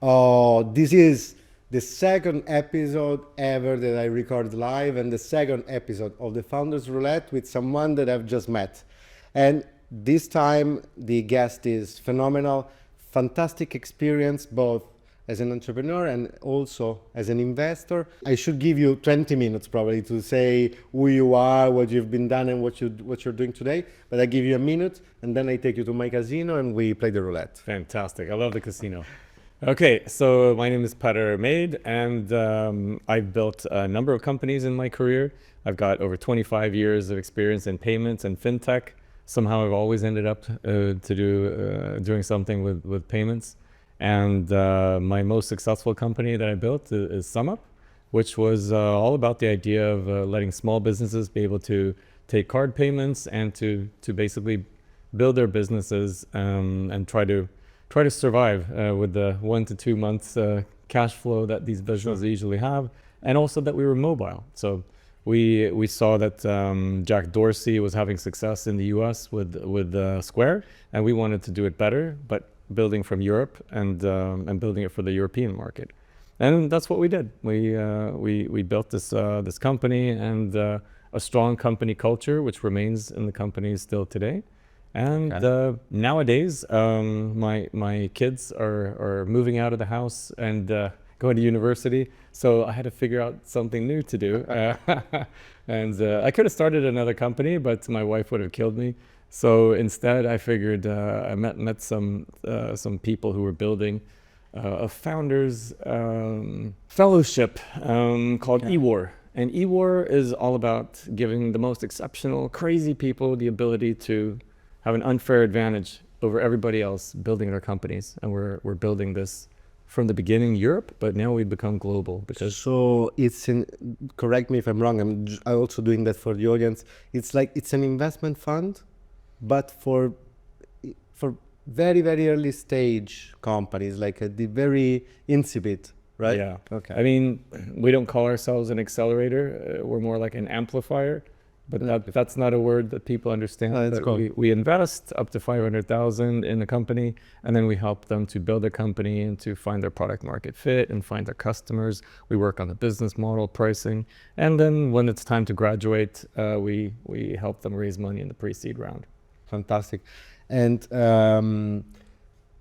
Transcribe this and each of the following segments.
Oh, this is the second episode ever that I record live, and the second episode of the Founders Roulette with someone that I've just met. And this time, the guest is phenomenal, fantastic experience, both as an entrepreneur and also as an investor. I should give you 20 minutes probably to say who you are, what you've been done, and what you're doing today. But I give you a minute, and then I take you to my casino and we play the roulette. Fantastic. I love the casino. Okay, so my name is Peter Maid, and I've built a number of companies in my career. I've got over 25 years of experience in payments and fintech. Somehow I've always ended up doing something with payments. And my most successful company that I built is SumUp, which was all about the idea of letting small businesses be able to take card payments and to basically build their businesses and try to survive with the 1 to 2 months cash flow that these businesses usually have, and also that we were mobile. So we saw that Jack Dorsey was having success in the US with Square, and we wanted to do it better, but building from Europe and building it for the European market. And that's what we did. We built this company and a strong company culture, which remains in the company still today. And nowadays, my kids are moving out of the house and going to university. So I had to figure out something new to do. And I could have started another company, but my wife would have killed me. So instead, I figured I met some people who were building a founders fellowship called EWOR. And EWOR is all about giving the most exceptional, crazy people the ability to have an unfair advantage over everybody else building their companies. And we're building this from the beginning Europe, but now we've become global. Because so correct me if I'm wrong, I'm also doing that for the audience. It's like it's an investment fund, but for very, very early stage companies, like at the very incipit, right? Yeah. Okay. I mean, we don't call ourselves an accelerator. We're more like an amplifier, but that's not a word that people understand. Oh, that's cool. We invest up to 500,000 in a company, and then we help them to build a company and to find their product market fit and find their customers. We work on the business model, pricing, and then when it's time to graduate, we help them raise money in the pre-seed round. Fantastic. And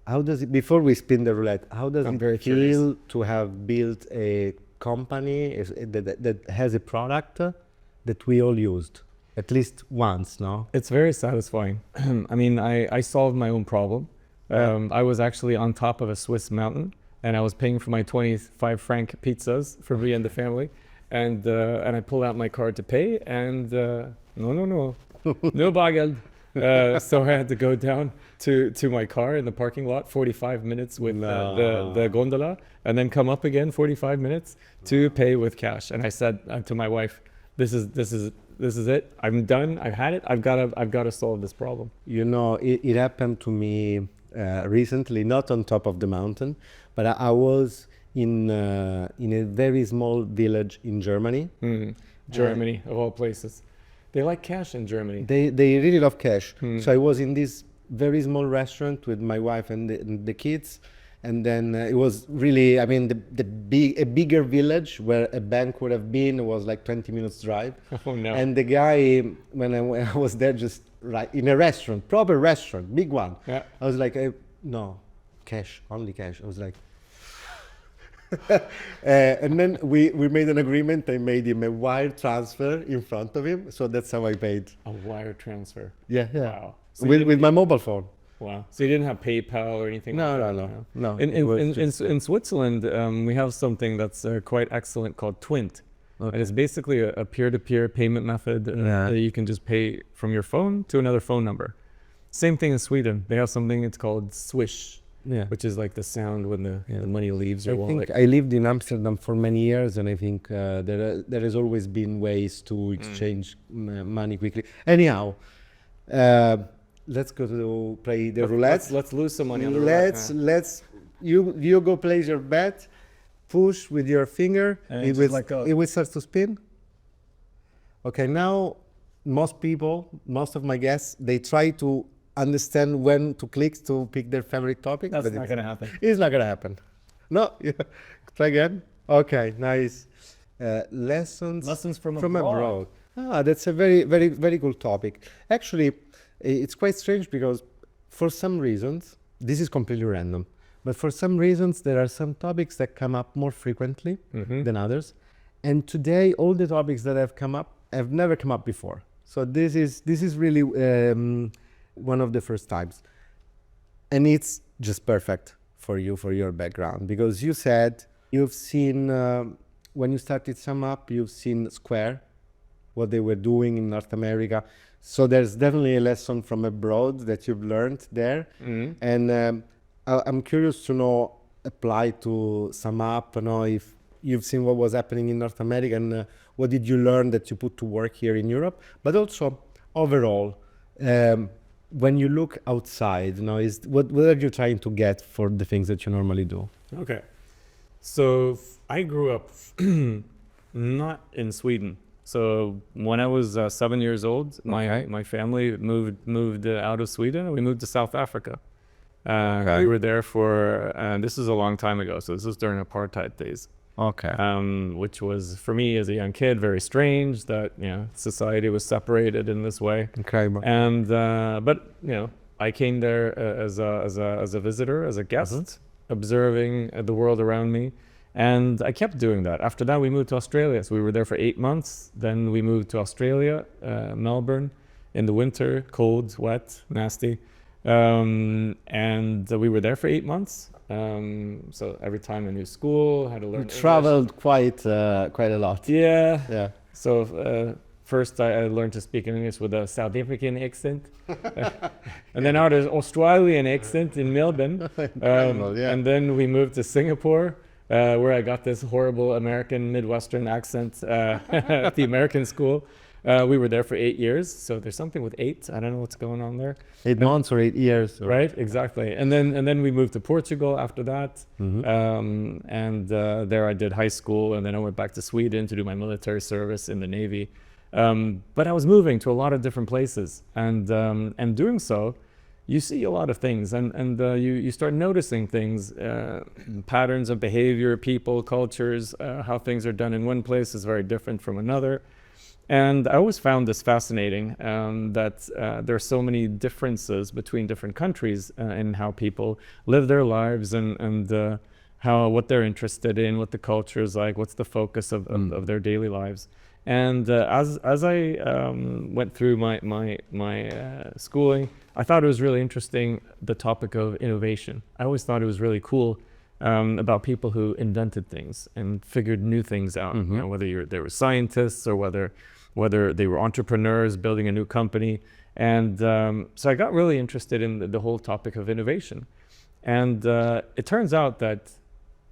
how does it, before we spin the roulette, how does it feel curious to have built a company that has a product that we all used at least once, no? It's very satisfying. I mean, I solved my own problem. I was actually on top of a Swiss mountain, and I was paying for my 25 franc pizzas for me and the family. And I pulled out my card to pay, and no bagel. So I had to go down to my car in the parking lot, 45 minutes with the gondola, and then come up again 45 minutes to pay with cash. And I said to my wife, this is it. I'm done. I've had it. I've got to solve this problem. You know, it happened to me recently, not on top of the mountain, but I was in a very small village in Germany. Germany, of all places. They like cash in Germany. They really love cash. So I was in this very small restaurant with my wife and the kids. And then it was really, I mean, a bigger village where a bank would have been was like 20 minutes drive. Oh no. And the guy, when I was there, just right in a restaurant, proper restaurant, big one. Yeah. I was like, no, cash, only cash. I was like, and then we made an agreement. I made him a wire transfer in front of him. So that's how I paid. A wire transfer. Yeah. Wow. So with my mobile phone. Wow. So you didn't have PayPal or anything? No. In Switzerland, we have something that's quite excellent called Twint. Okay. And it's basically a peer-to-peer payment method that you can just pay from your phone to another phone number. Same thing in Sweden. They have something, it's called Swish, which is like the sound when the money leaves your wallet. I lived in Amsterdam for many years, and I think there has always been ways to exchange money quickly. Anyhow, let's go to play the roulette. Let's lose some money on the roulette. You go place your bet, push with your finger, it will start to spin. Okay, now most of my guests, they try to understand when to click to pick their favorite topic. That's not going to happen. It's not going to happen. No, yeah. Try again. Okay, nice. Lessons from from abroad. Ah, that's a very, very, very cool topic. Actually, it's quite strange because for some reasons, this is completely random, but for some reasons, there are some topics that come up more frequently than others. And today, all the topics that have come up have never come up before. So this is really one of the first times. And it's just perfect for you, for your background, because you said you've seen, when you started SumUp, you've seen Square, what they were doing in North America. So there's definitely a lesson from abroad that you've learned there. And I'm curious to know, apply to SumUp, you know, if you've seen what was happening in North America and what did you learn that you put to work here in Europe, but also overall, when you look outside, you know, what are you trying to get for the things that you normally do? Okay. So I grew up not in Sweden. So when I was 7 years old, my family moved out of Sweden and we moved to South Africa. We were there for, this is a long time ago. So this was during apartheid days. Okay. Which was, for me as a young kid, very strange that, you know, society was separated in this way. Incredible. And, but, you know, I came there as a visitor, as a guest, observing the world around me. And I kept doing that. After that, we moved to Australia. So we were there for 8 months. Then we moved to Australia, Melbourne, in the winter, cold, wet, nasty. And we were there for 8 months. So every time a new school, had to learn English. Traveled quite a lot. Yeah. Yeah. So first I learned to speak English with a South African accent. And then now there's Australian accent in Melbourne. Yeah. And then we moved to Singapore, where I got this horrible American Midwestern accent at the American school. We were there for 8 years, so there's something with 8. I don't know what's going on there. 8 months or 8 years. Or... Right, exactly. And then we moved to Portugal after that. And there I did high school, and then I went back to Sweden to do my military service in the Navy. But I was moving to a lot of different places, and doing so, you see a lot of things, and you start noticing things, patterns of behavior, people, cultures, how things are done in one place is very different from another. And I always found this fascinating, that there are so many differences between different countries in how people live their lives and what they're interested in, what the culture is like, what's the focus of their daily lives. And as I went through my schooling, I thought it was really interesting, the topic of innovation. I always thought it was really cool about people who invented things and figured new things out, you know, whether they were scientists or whether they were entrepreneurs building a new company. And so I got really interested in the whole topic of innovation. And it turns out that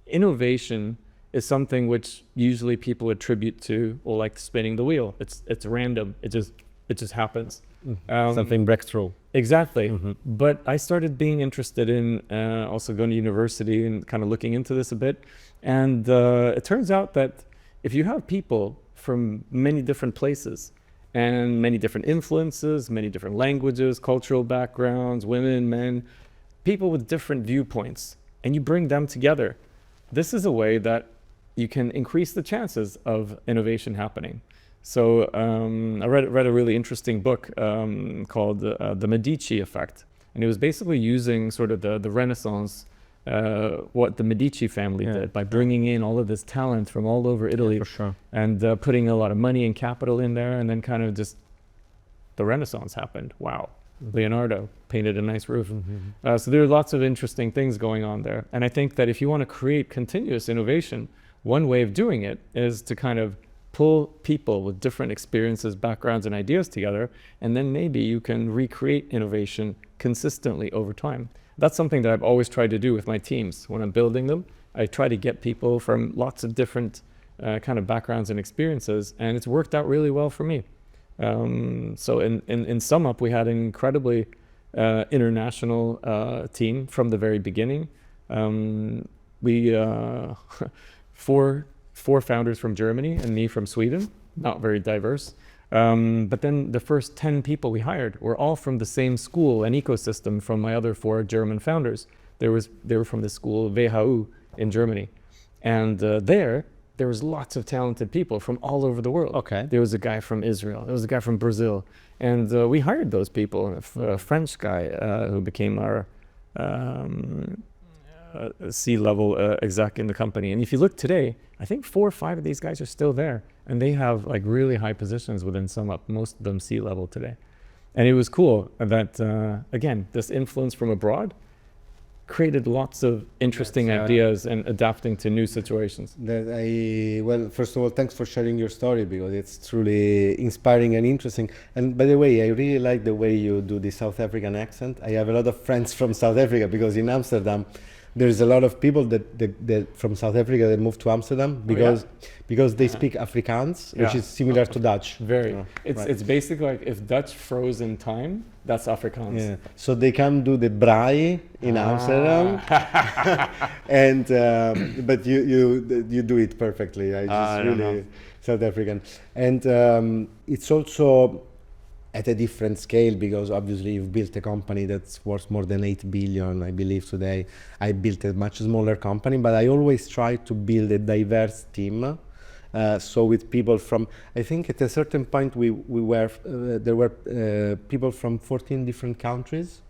innovation is something which usually people attribute to, or like spinning the wheel. It's random. It just happens. Something breakthrough. Exactly. But I started being interested in also going to university and kind of looking into this a bit. And it turns out that if you have people from many different places and many different influences, many different languages, cultural backgrounds, women, men, people with different viewpoints, and you bring them together, this is a way that you can increase the chances of innovation happening. So I read a really interesting book called The Medici Effect. And it was basically using sort of the Renaissance, what the Medici family did by bringing in all of this talent from all over Italy. For sure. And putting a lot of money and capital in there, and then kind of just the Renaissance happened. Wow. Leonardo painted a nice roof. So there are lots of interesting things going on there. And I think that if you want to create continuous innovation, one way of doing it is to kind of pull people with different experiences, backgrounds, and ideas together, and then maybe you can recreate innovation consistently over time. That's something that I've always tried to do with my teams. When I'm building them, I try to get people from lots of different kind of backgrounds and experiences, and it's worked out really well for me. So in SumUp, we had an incredibly international team from the very beginning. We four founders from Germany and me from Sweden, not very diverse. But then the first 10 people we hired were all from the same school and ecosystem from my other 4 German founders. They were from the school WHU in Germany. And there was lots of talented people from all over the world. Okay. There was a guy from Israel, there was a guy from Brazil, and we hired those people. A French guy who became our C-level exec in the company. And if you look today, I think 4 or 5 of these guys are still there, and they have like really high positions within SumUp, most of them C-level today. And it was cool that, again, this influence from abroad created lots of interesting ideas and adapting to new situations. Well, first of all, thanks for sharing your story, because it's truly inspiring and interesting. And by the way, I really like the way you do the South African accent. I have a lot of friends from South Africa, because in Amsterdam, there's a lot of people that from South Africa that move to Amsterdam because they speak Afrikaans, which is similar to Dutch. It's basically like if Dutch froze in time, that's Afrikaans. Yeah. So they come do the braai in Amsterdam, and but you do it perfectly. I just really South African, and it's also at a different scale, because obviously you've built a company that's worth more than 8 billion, I believe today. I built a much smaller company, but I always try to build a diverse team. So with people from, I think at a certain point there were people from 14 different countries.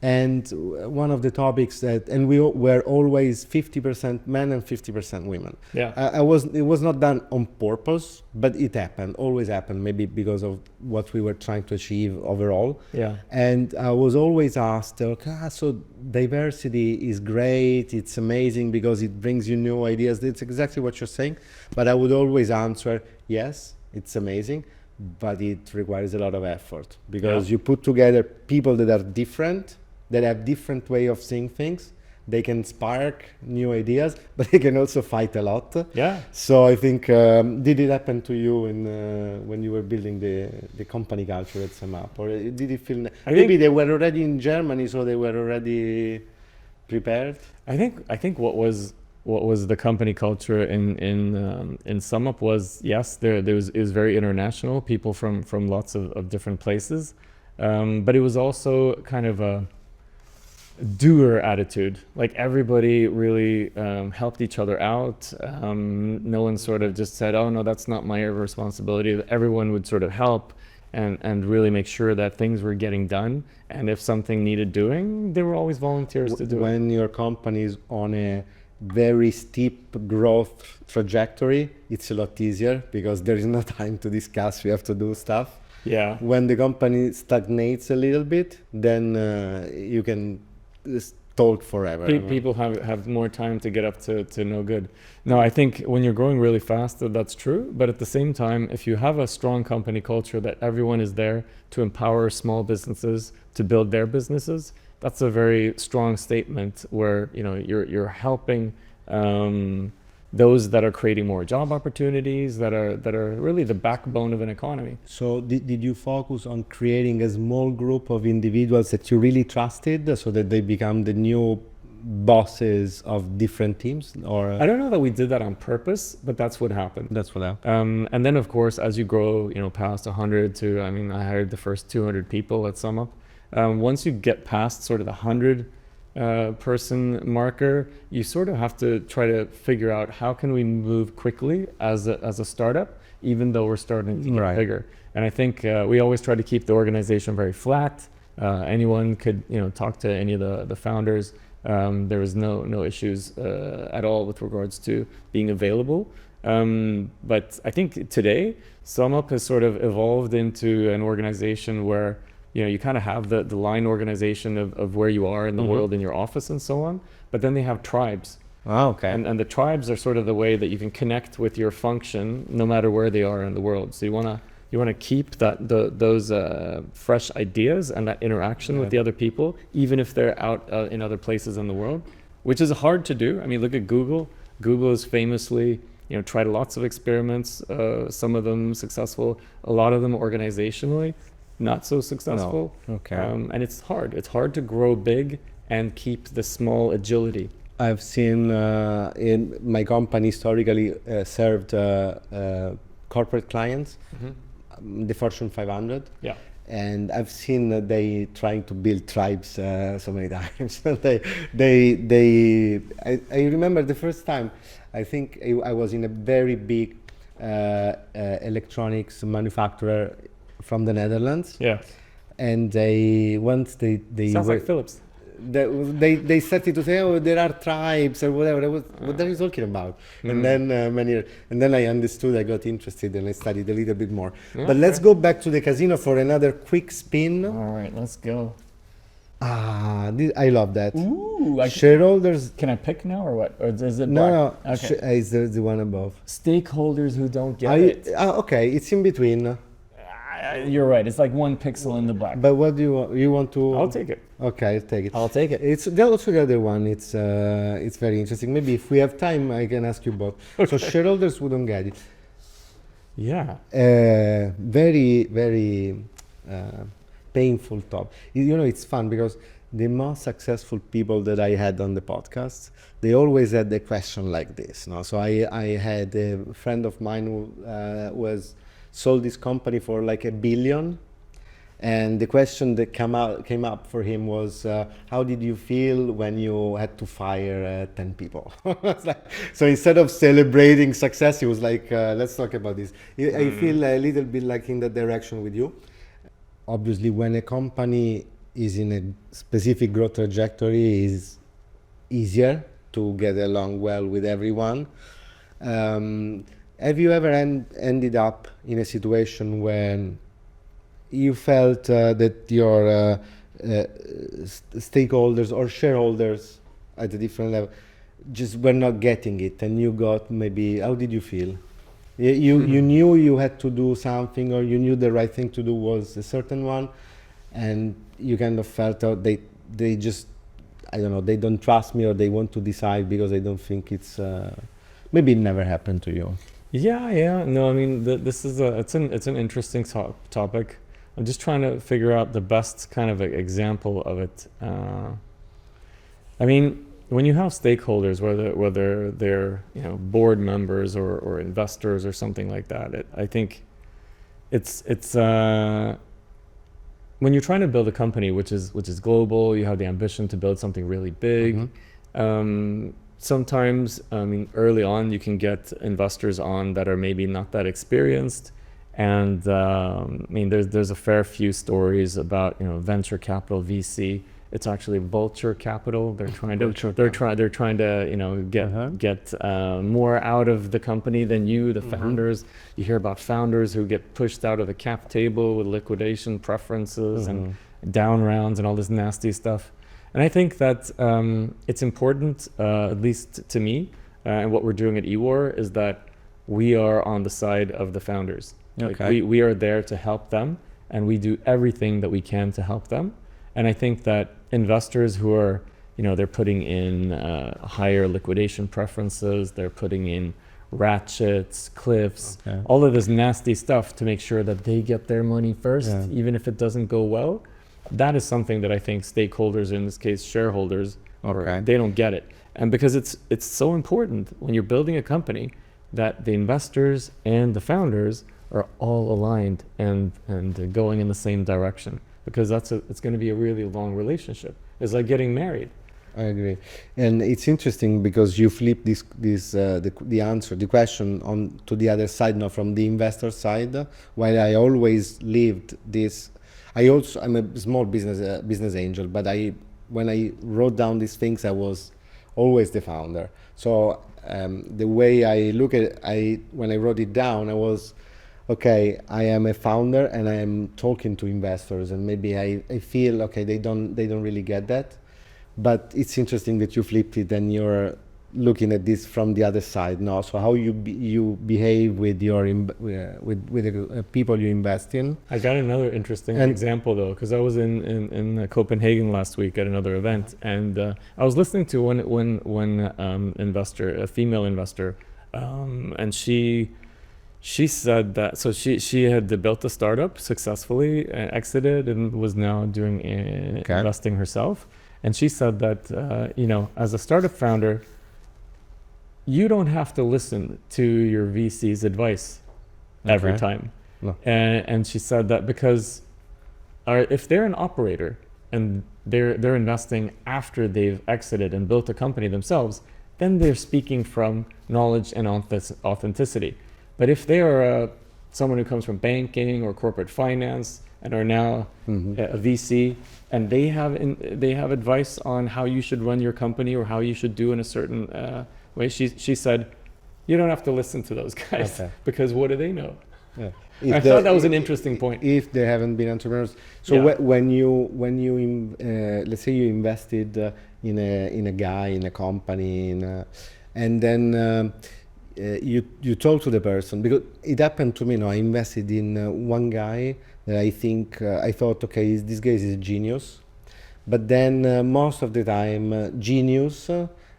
And one of the topics and we were always 50% men and 50% women. Yeah. It was not done on purpose, but it happened, always happened, maybe because of what we were trying to achieve overall. Yeah. And I was always asked, okay, so diversity is great, it's amazing because it brings you new ideas. That's exactly what you're saying. But I would always answer, yes, it's amazing, but it requires a lot of effort, because you put together people that are different, that have different way of seeing things. They can spark new ideas, but they can also fight a lot. Yeah. So I think, did it happen to you when you were building the company culture at SumUp? Or did it feel, maybe they were already in Germany, so they were already prepared? I think what was the company culture in SumUp was, yes, it was very international, people from lots of different places. But it was also kind of a doer attitude. Like everybody really helped each other out. No one sort of just said, oh no, that's not my responsibility. Everyone would sort of help and really make sure that things were getting done. And if something needed doing, there were always volunteers to do it. When your company is on a very steep growth trajectory, it's a lot easier because there is no time to discuss, we have to do stuff. Yeah. When the company stagnates a little bit, then you can talk forever. People have more time to get up to no good. No, I think when you're growing really fast, that's true. But at the same time, if you have a strong company culture that everyone is there to empower small businesses to build their businesses, that's a very strong statement where you're helping those that are creating more job opportunities, that are really the backbone of an economy. So did you focus on creating a small group of individuals that you really trusted, so that they become the new bosses of different teams? Or I don't know that we did that on purpose, but that's what happened. That's what happened. And then of course, as you grow, past 100 to, I hired the first 200 people at SumUp. Once you get past sort of the 100 person marker, you sort of have to try to figure out how can we move quickly as a startup, even though we're starting to get bigger. And I think we always try to keep the organization very flat. Anyone could talk to any of the founders. There was no issues at all with regards to being available. But I think today SumUp has sort of evolved into an organization where you kind of have the line organization of where you are in the world in your office and so on, but then they have tribes. Oh, okay. And the tribes are sort of the way that you can connect with your function no matter where they are in the world. So you want to keep those fresh ideas and that interaction with the other people, even if they're out in other places in the world, which is hard to do. I mean, look at Google. Google has famously tried lots of experiments, some of them successful, a lot of them organizationally not so successful. No. Okay. And it's hard. It's hard to grow big and keep the small agility. I've seen in my company historically served corporate clients, the Fortune 500. Yeah. and I've seen they trying to build tribes so many times. I remember the first time. I think I was in a very big electronics manufacturer from the Netherlands, Yeah. and they Sounds were, like Philips. they started to say, oh, there are tribes or whatever. I was, what are you talking about? And then and then I understood. I got interested and I studied a little bit more. But let's go back to the casino for another quick spin. All right, let's go. I love that. Ooh, Shareholders. can I pick now or what? Or is it No, black? Okay. it's the one above. Stakeholders who don't get it. Okay, it's in between. You're right. It's like one pixel in the black. But what do you want? You want to? I'll take it. Okay, I'll take it. I'll take it. It's also the other one. It's very interesting. Maybe if we have time, I can ask you both. So shareholders wouldn't get it. Yeah. Very, very painful topic. You know, it's fun because the most successful people that I had on the podcast, they always had a question like this. No? So I had a friend of mine who was sold this company for like $1 billion. And the question that came up for him was, how did you feel when you had to fire 10 people? So instead of celebrating success, he was like, let's talk about this. I feel a little bit like in that direction with you. Obviously, when a company is in a specific growth trajectory, it's easier to get along well with everyone. Have you ever ended up in a situation when you felt that your stakeholders or shareholders at a different level just were not getting it, and you got maybe, how did you feel? You knew you had to do something, or you knew the right thing to do was a certain one, and you kind of felt out they just, I don't know, they don't trust me, or they want to decide because they don't think it's, maybe it never happened to you. Yeah. No, I mean, this is it's an interesting topic. I'm just trying to figure out the best kind of example of it. I mean, when you have stakeholders, whether they're board members or investors or something like that, I think it's when you're trying to build a company which is global, you have the ambition to build something really big. Sometimes, I mean, early on, you can get investors on that are maybe not that experienced. And I mean, there's a fair few stories about venture capital, VC. It's actually vulture capital. They're trying to get more out of the company than you, the founders. You hear about founders who get pushed out of the cap table with liquidation preferences and down rounds and all this nasty stuff. And I think that it's important, at least to me, and what we're doing at EWOR is that we are on the side of the founders. Okay. Like we are there to help them, and we do everything that we can to help them. And I think that investors who are, they're putting in higher liquidation preferences, they're putting in ratchets, cliffs, all of this nasty stuff to make sure that they get their money first, even if it doesn't go well. That is something that I think stakeholders, in this case shareholders, they don't get it. And because it's so important when you're building a company that the investors and the founders are all aligned and going in the same direction, because it's going to be a really long relationship. It's like getting married. I agree, and it's interesting because you flip the question on to the other side now, from the investor side. While I always lived this, I'm a small business angel, but when I wrote down these things, I was always the founder. So the way I look at it, when I wrote it down, I was, okay, I am a founder and I am talking to investors, and maybe I feel, okay, they don't really get that. But it's interesting that you flipped it and you're looking at this from the other side now. So how you behave with your with the people you invest in. I got another interesting example though, because I was in Copenhagen last week at another event, and I was listening to one investor, a female investor, and she said that, so she had built a startup successfully, exited, and was now doing investing herself. And she said that, as a startup founder, you don't have to listen to your VC's advice every time. No. And she said that because are if they're an operator and they're investing after they've exited and built a company themselves, then they're speaking from knowledge and authenticity. But if they are someone who comes from banking or corporate finance and are now a VC, and they have advice on how you should run your company or how you should do in a certain way, she said, you don't have to listen to those guys because what do they know? Yeah. I thought that was an interesting point. If they haven't been entrepreneurs, so when you let's say you invested in a guy, in a company, and then you told to the person, because it happened to me. I invested in one guy that I think I thought, okay, this guy is a genius, but then most of the time genius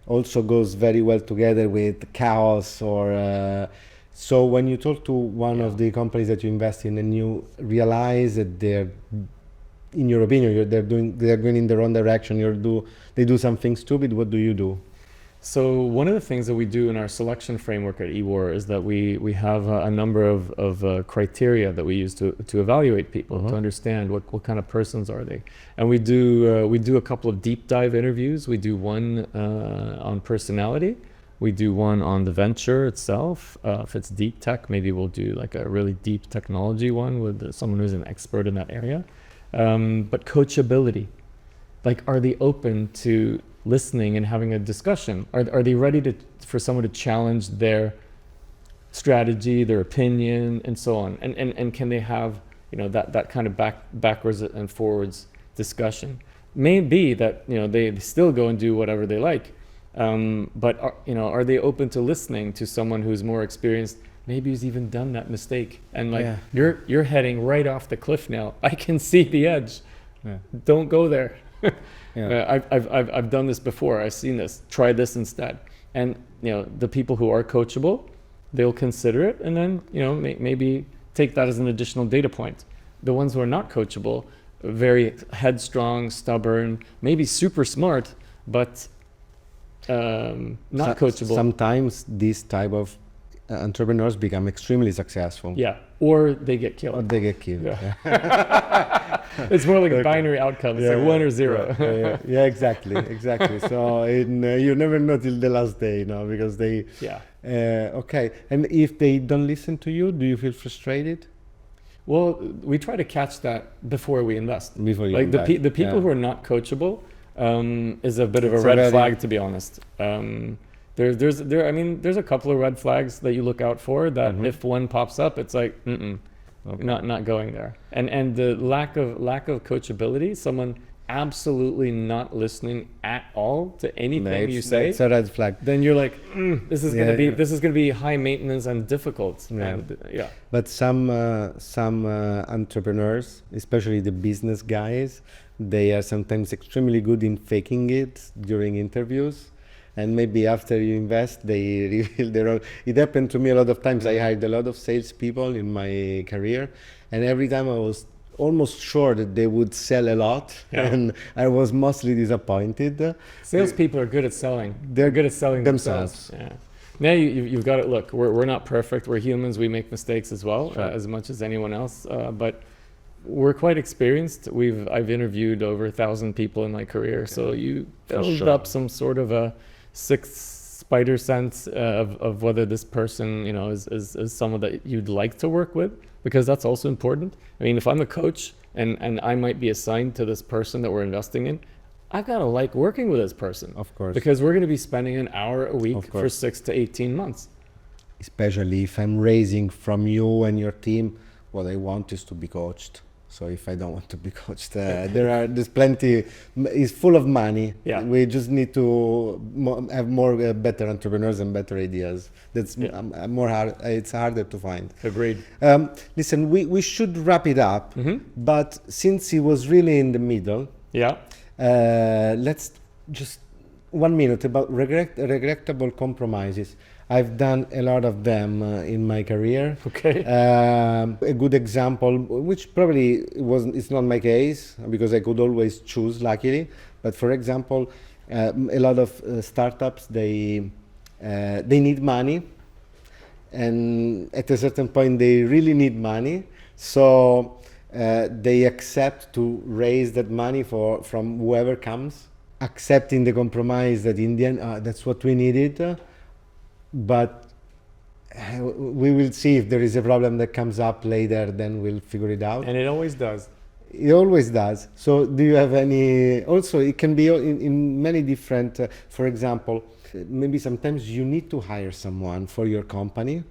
also goes very well together with chaos or. So when you talk to one of the companies that you invest in and you realize that they're, in your opinion, they're going in the wrong direction, they do something stupid, what do you do? So one of the things that we do in our selection framework at EWOR is that we have a number of criteria that we use to evaluate people, to understand what kind of persons are they. And we do a couple of deep dive interviews. We do one on personality. We do one on the venture itself. If it's deep tech, maybe we'll do like a really deep technology one with someone who's an expert in that area. But coachability, like, are they open to listening and having a discussion? Are they ready for someone to challenge their strategy, their opinion, and so on? And can they have, that kind of backwards and forwards discussion? Maybe that, they still go and do whatever they like. But are they open to listening to someone who's more experienced, maybe who's even done that mistake, and you're heading right off the cliff now. I can see the edge. Don't go there. I've done this before. I've seen this. Try this instead. And the people who are coachable, they'll consider it, and then maybe take that as an additional data point. The ones who are not coachable, very headstrong, stubborn, maybe super smart, but not coachable. Sometimes these type of entrepreneurs become extremely successful. Yeah, or they get killed. Yeah. It's more like a binary outcome. It's like 1 or 0. Yeah, exactly. So you never know till the last day, because they. Yeah. Okay, and if they don't listen to you, do you feel frustrated? Well, we try to catch that before we invest. Before you invest. The people who are not coachable. Is a bit of a red flag, to be honest. There's a couple of red flags that you look out for that if one pops up, it's like, not going there. And the lack of coachability, someone absolutely not listening at all to anything you say, it's a red flag. then you're like, this is gonna be high maintenance and difficult. But some entrepreneurs, especially the business guys, they are sometimes extremely good in faking it during interviews, and maybe after you invest, they reveal their own. It happened to me a lot of times. I hired a lot of salespeople in my career, and every time I was almost sure that they would sell a lot, and I was mostly disappointed. Salespeople are good at selling. They're good at selling themselves. Yeah. Now you've got it. Look, we're not perfect. We're humans. We make mistakes as well, as much as anyone else. But we're quite experienced. I've interviewed over 1,000 people in my career, so you build up some sort of a sixth spider sense of whether this person, is someone that you'd like to work with, because that's also important. I mean, if I'm a coach and I might be assigned to this person that we're investing in, I've got to like working with this person, of course, because we're going to be spending an hour a week for 6 to 18 months. Especially if I'm raising from you and your team, what I want is to be coached. So if I don't want to be coached, there's plenty. It's full of money. Yeah. We just need to have more better entrepreneurs and better ideas. That's more hard. It's harder to find. Agreed. Listen, we should wrap it up. But since it was really in the middle, let's just 1 minute about regrettable compromises. I've done a lot of them in my career. Okay. A good example, which probably it's not my case because I could always choose, luckily. But for example, a lot of startups, they need money, and at a certain point they really need money. So they accept to raise that money from whoever comes, accepting the compromise that in the end, that's what we needed, but we will see if there is a problem that comes up later, then we'll figure it out. And it always does. It always does. So do you have any, also it can be in many different, for example, maybe sometimes you need to hire someone for your company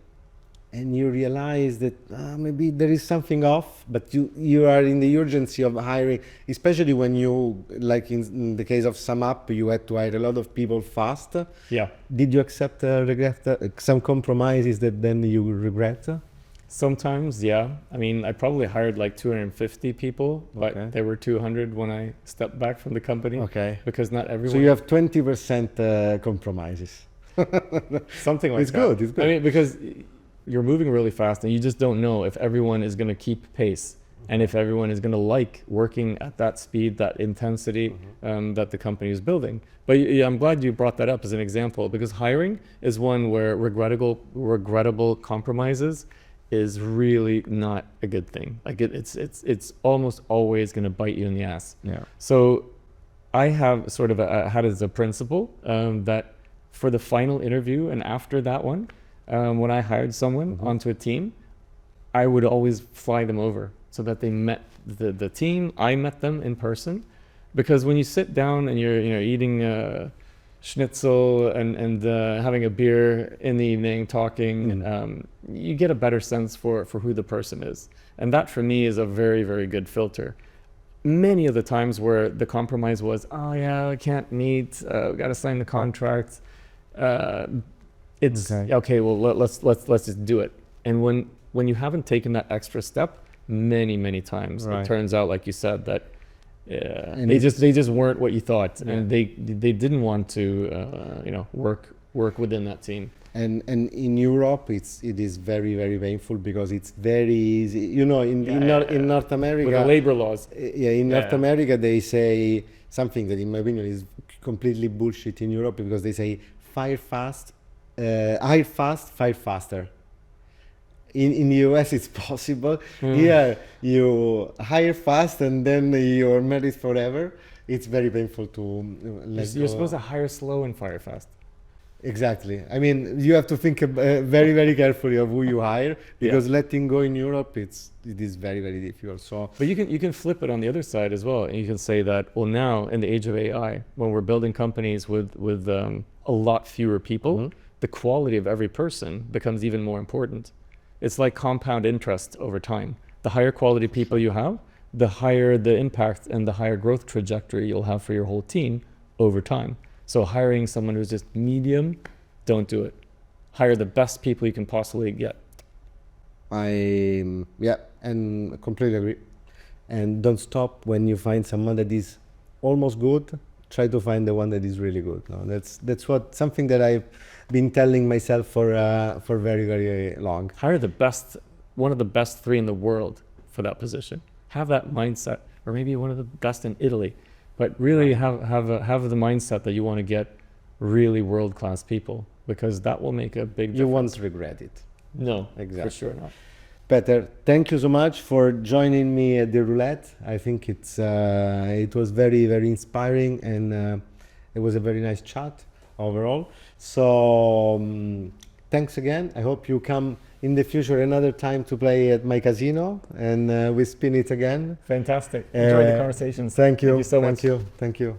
and you realize that maybe there is something off, but you are in the urgency of hiring, especially when you, like in the case of SumUp, you had to hire a lot of people fast. Yeah. Did you accept some compromises that then you regret? Sometimes, yeah. I mean, I probably hired like 250 people, but Okay. there were 200 when I stepped back from the company. Okay. Because not everyone. So you have 20% compromises. Something like It's that. good, it's good. I mean, because you're moving really fast and you just don't know if everyone is going to keep pace and if everyone is going to like working at that speed, that intensity that the company is building. But yeah, I'm glad you brought that up as an example, because hiring is one where regrettable compromises is really not a good thing. Like it's almost always going to bite you in the ass. Yeah. So I have sort of had as a principle that for the final interview and after that one, when I hired someone onto a team, I would always fly them over so that they met the team. I met them in person, because when you sit down and you're eating schnitzel and having a beer in the evening, talking, you get a better sense for who the person is, and that for me is a very, very good filter. Many of the times where the compromise was, oh yeah, I can't meet, we got to sign the contract. It's okay. Well, let's just do it. And when you haven't taken that extra step, many times it turns out, like you said, that they just weren't what you thought, and they didn't want to work within that team. And in Europe, it is very, very painful, because it's very easy. In North America, with the labor laws. North America, they say something that, in my opinion, is completely bullshit in Europe, because they say hire fast, fire faster. In the US, it's possible. Here, you hire fast and then you're married forever. It's very painful to You're supposed to hire slow and fire fast. Exactly. I mean, you have to think very, very carefully of who you hire, because letting go in Europe, it is very, very difficult. So, but you can flip it on the other side as well, and you can say that, well, now in the age of AI, when we're building companies with a lot fewer people, the quality of every person becomes even more important. It's like compound interest over time. The higher quality people you have, the higher the impact and the higher growth trajectory you'll have for your whole team over time. So hiring someone who's just medium, don't do it. Hire the best people you can possibly get. and completely agree. And don't stop when you find someone that is almost good. Try to find the one that is really good. No, that's something that I've been telling myself for very, very long. Hire the best, one of the best 3 in the world for that position. Have that mindset, or maybe one of the best in Italy. But really have the mindset that you want to get really world-class people, because that will make a big difference. You won't regret it. No, Exactly. for sure not. Peter, thank you so much for joining me at the Roulette. I think it was very, very inspiring, and it was a very nice chat overall. So thanks again. I hope you come in the future another time to play at my casino, and we spin it again. Fantastic. Enjoy the conversations. Thank you. Thank you so much. Thank you.